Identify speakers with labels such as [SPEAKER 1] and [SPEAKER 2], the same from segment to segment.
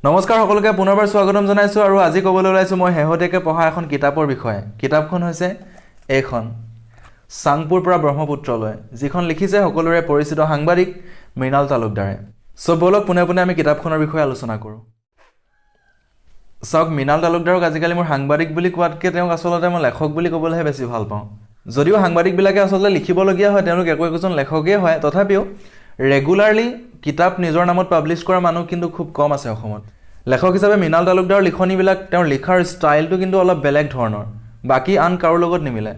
[SPEAKER 1] নমস্কাৰ সকলোকে পুনৰবাৰ স্বাগতম জনাইছো আৰু আজি ক'বলৈ ওলাইছো মই হেহতেকে পঢ়া এখন কিতাপৰ বিষয়ে কিতাপখন হৈছে এইখন সাংপুৰ পৰা ব্ৰহ্মপুত্ৰলৈ যিখন লিখিছে সকলোৰে পৰিচিত সাংবাদিক মৃণাল তালুকদাৰে সো বলক পুনে পুনে আমি কিতাপখনৰ বিষয়ে আলোচনা কৰো সক মৃণাল তালুকদাৰক আজিকালি মোৰ সাংবাদিক বুলি কোৱাতকে তেওঁক আসলতে মই লেখক বুলি ক'বলৈহে বেছি ভাল পাওঁ যদিও সাংবাদিক বিলাকে আসলতে লিখিবলগীয়া হয় তেওঁলোক একোজন লেখকেই হয় তথাপিও ৰেগুলাৰলি কিতাপ নিজৰ নামত পাবলিশ কৰা মানুহ কিন্তু খুব কম আছে অসমত লেখক হিচাপে মৃণাল তালুকদাৰৰ লিখনিবিলাক তেওঁৰ লিখাৰ ষ্টাইলটো কিন্তু অলপ বেলেগ ধৰণৰ বাকি আন কাৰো লগত নিমিলে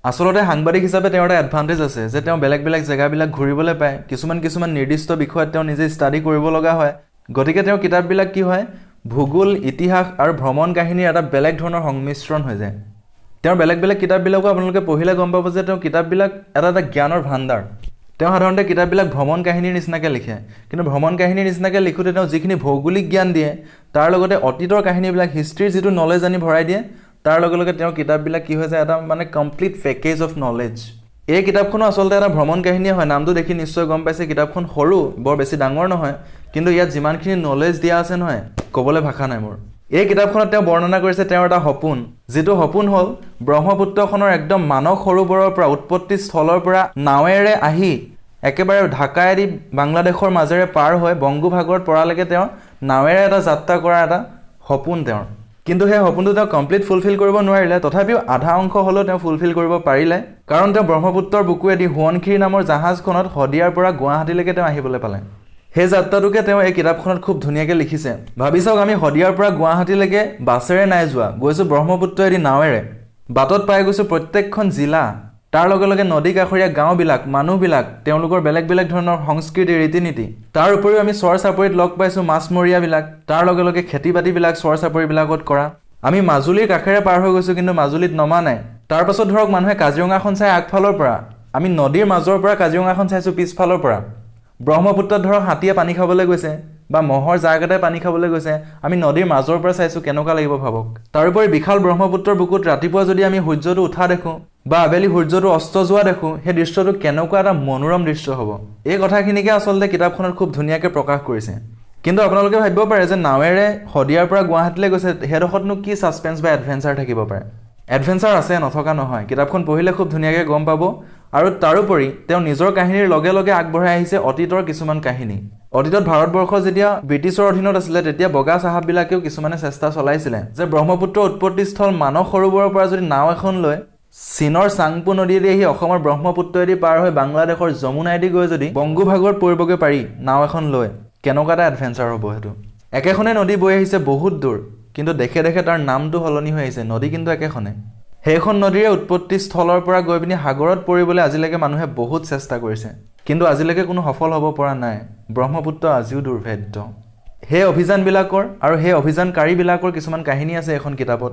[SPEAKER 1] আসলতে সাংবাদিক হিচাপে তেওঁৰ এটা এডভান্টেজ আছে যে তেওঁ বেলেগ বেলেগ জায়গাবিলাক ঘূৰিবলৈ পায় কিছুমান নিৰ্দিষ্ট বিষয়ত তেওঁ নিজে ষ্টাডি কৰিব লগা হয় গতিকে তেওঁৰ কিতাপবিলাক কি হয় ভূগোল ইতিহাস আৰু ভ্ৰমণ কাহিনীৰ এটা বেলেগ ধৰণৰ সংমিশ্ৰণ হৈ যায় তেওঁৰ বেলেগ বেলেগ কিতাপবিলাকো আপোনালোকে পঢ়িলে গম পাব যে তেওঁৰ কিতাপবিলাক এটা জ্ঞানৰ ভাণ্ডাৰ তেওঁ সাধাৰণতে কিতাপবিলাক ভ্ৰমণ কাহিনীৰ নিচিনাকৈ লিখে কিন্তু ভ্ৰমণ কাহিনীৰ নিচিনাকৈ লিখোতে তেওঁ যিখিনি ভৌগোলিক জ্ঞান দিয়ে তাৰ লগতে অতীতৰ কাহিনীবিলাক হিষ্ট্ৰীৰ যিটো নলেজ আনি ভৰাই দিয়ে তাৰ লগে লগে তেওঁৰ কিতাপবিলাক কি হৈ যায় এটা মানে কমপ্লিট পেকেজ অফ নলেজ এই কিতাপখনো আসলতে এটা ভ্ৰমণ কাহিনী হয় নামটো দেখি নিশ্চয় গম পাইছে কিতাপখন সৰু বৰ বেছি ডাঙৰ নহয় কিন্তু ইয়াত যিমানখিনি নলেজ দিয়া আছে নহয় ক'বলৈ ভাষা নাই মোৰ এই কিতাপখনত তেওঁ বৰ্ণনা কৰিছে তেওঁৰ এটা সপোন যেটো সপোন হ'ল ব্ৰহ্মপুত্ৰখনৰ একদম মানক সৰোবৰৰ পৰা উৎপত্তি স্থলৰ পৰা নাৱেৰে আহি একেবাৰে ঢাকাইদি বাংলাদেশৰ মাজেৰে পাৰ হৈ বংগোপসাগৰত পৰালৈকে তেওঁ নাৱেৰে এটা যাত্ৰা কৰা এটা সপোন তেওঁৰ কিন্তু সেই সপোনটো তেওঁ কমপ্লিট ফুলফিল কৰিব নোৱাৰিলে তথাপিও আধা অংশ হ'লেও তেওঁ ফুলফিল কৰিব পাৰিলে কাৰণ তেওঁ ব্ৰহ্মপুত্ৰৰ বুকুৱেদি হুৱনখিৰি নামৰ জাহাজখনত শদিয়াৰ পৰা গুৱাহাটীলৈকে তেওঁ আহিবলৈ পালে সেই যাত্ৰাটোকে তেওঁ এই কিতাপখনত খুব ধুনীয়াকৈ লিখিছে ভাবি চাওক আমি শদিয়াৰ পৰা গুৱাহাটীলৈকে বাছেৰে নাই যোৱা গৈছো ব্ৰহ্মপুত্ৰৰেদি নাৱেৰে বাটত পাই গৈছো প্ৰত্যেকখন জিলা তাৰ লগে লগে নদী কাষৰীয়া গাঁওবিলাক মানুহবিলাক তেওঁলোকৰ বেলেগ বেলেগ ধৰণৰ সংস্কৃতি ৰীতি-নীতি তাৰ উপৰিও আমি চৰ চাপৰিত লগ পাইছো মাছমৰীয়াবিলাক তাৰ লগে লগে খেতি-বাতিবিলাক চৰ চাপৰিবিলাকত কৰা আমি মাজুলীৰ কাষেৰে পাৰ হৈ গৈছো কিন্তু মাজুলীত নমা নাই তাৰ পাছত ধৰক মানুহে কাজিৰঙাখন চাই আগফালৰ পৰা আমি নদীৰ মাজৰ পৰা কাজিৰঙাখন চাইছো পিছফালৰ পৰা ব্ৰহ্মপুত্ৰত ধৰক হাতীয়ে পানী খাবলৈ গৈছে বা মহৰ জাগতে পানী খাবলৈ গৈছে আমি নদীৰ মাজৰ পৰা চাইছো কেনেকুৱা লাগিব ভাবক তাৰোপৰি বিশাল ব্ৰহ্মপুত্ৰৰ বুকুত ৰাতিপুৱা যদি আমি সূৰ্যটো উঠা দেখো বা আবেলি সূৰ্যটো অস্ত যোৱা দেখো সেই দৃশ্যটো কেনেকুৱা এটা মনোৰম দৃশ্য হ'ব এই কথাখিনিকে আসলতে কিতাপখনত খুব ধুনীয়াকৈ প্ৰকাশ কৰিছে কিন্তু আপোনালোকে ভাবিব পাৰে যে নাৱেৰে শদিয়াৰ পৰা গুৱাহাটীলৈ গৈছে হেডখতনো কি সাসপেন্স বা এডভেঞ্চাৰ থাকিব পাৰে এডভেঞ্চাৰ আছে নথকা নহয় কিতাপখন পঢ়িলে খুব ধুনীয়াকৈ গম পাব আৰু তাৰোপৰি তেওঁ নিজৰ কাহিনীৰ লগে লগে আগবঢ়াই আহিছে অতীতৰ কিছুমান কাহিনী অতীতত ভাৰতবৰ্ষ যেতিয়া ব্ৰিটিছৰ অধীনত আছিল তেতিয়া বগা সাহাববিলাকেও কিছুমানে চেষ্টা চলাইছিলে যে ব্ৰহ্মপুত্ৰ উৎপত্তিস্থল মানস সৰোবৰৰ পৰা যদি নাও এখন লৈ চীনৰ চাংপু নদীয়েদি আহি অসমৰ ব্ৰহ্মপুত্ৰয়েদি পাৰ হৈ বাংলাদেশৰ যমুনাইদি গৈ যদি বংগোপসাগৰত পৰিবগৈ পাৰি নাও এখন লৈ কেনেকুৱা এটা এডভেঞ্চাৰ হ'ব সেইটো একেখনে নদী বৈ আহিছে বহুত দূৰ কিন্তু দেখে দেখে তাৰ নামটো সলনি হৈ আহিছে নদী কিন্তু একেখনে সেইখন নদীৰে উৎপত্তি স্থলৰ পৰা গৈ পিনি সাগৰত পৰিবলৈ আজিলৈকে মানুহে বহুত চেষ্টা কৰিছে কিন্তু আজিলৈকে কোনো সফল হ'ব পৰা নাই ব্ৰহ্মপুত্ৰ আজিও দুৰ্ভেদ্য সেই অভিযানবিলাকৰ আৰু সেই অভিযানকাৰীবিলাকৰ কিছুমান কাহিনী আছে এখন কিতাপত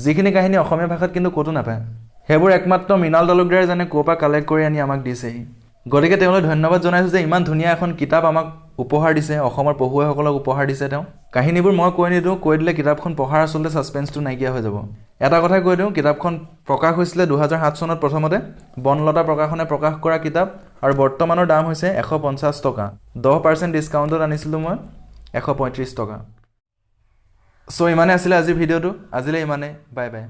[SPEAKER 1] যিখিনি কাহিনী অসমীয়া ভাষাত কিন্তু ক'তো নাপায় সেইবোৰ একমাত্ৰ মৃণাল তালুকদাৰে জানে ক'ৰ পৰা কালেক্ট কৰি আনি আমাক দিছেহি গতিকে তেওঁলৈ ধন্যবাদ জনাইছোঁ যে ইমান ধুনীয়া এখন কিতাপ আমাক উপহাৰ দিছে অসমৰ পঢ়ুৱৈসকলক উপহাৰ দিছে তেওঁ কাহিনীবোৰ মই কৈ নিদিওঁ কৈ দিলে কিতাপখন পঢ়াৰ আচলতে ছাছপেন্সটো নাইকিয়া হৈ যাব এটা কথাই কৈ দিওঁ কিতাপখন প্ৰকাশ হৈছিলে 2007 চনত প্ৰথমতে বনলতা প্ৰকাশনে প্ৰকাশ কৰা কিতাপ আৰু বৰ্তমানৰ দাম হৈছে 150 টকা 10% ডিছকাউণ্টত আনিছিলোঁ মই 135 টকা সো ইমানে আছিলে আজিৰ ভিডিঅ'টো আজিলৈ ইমানে বাই বাই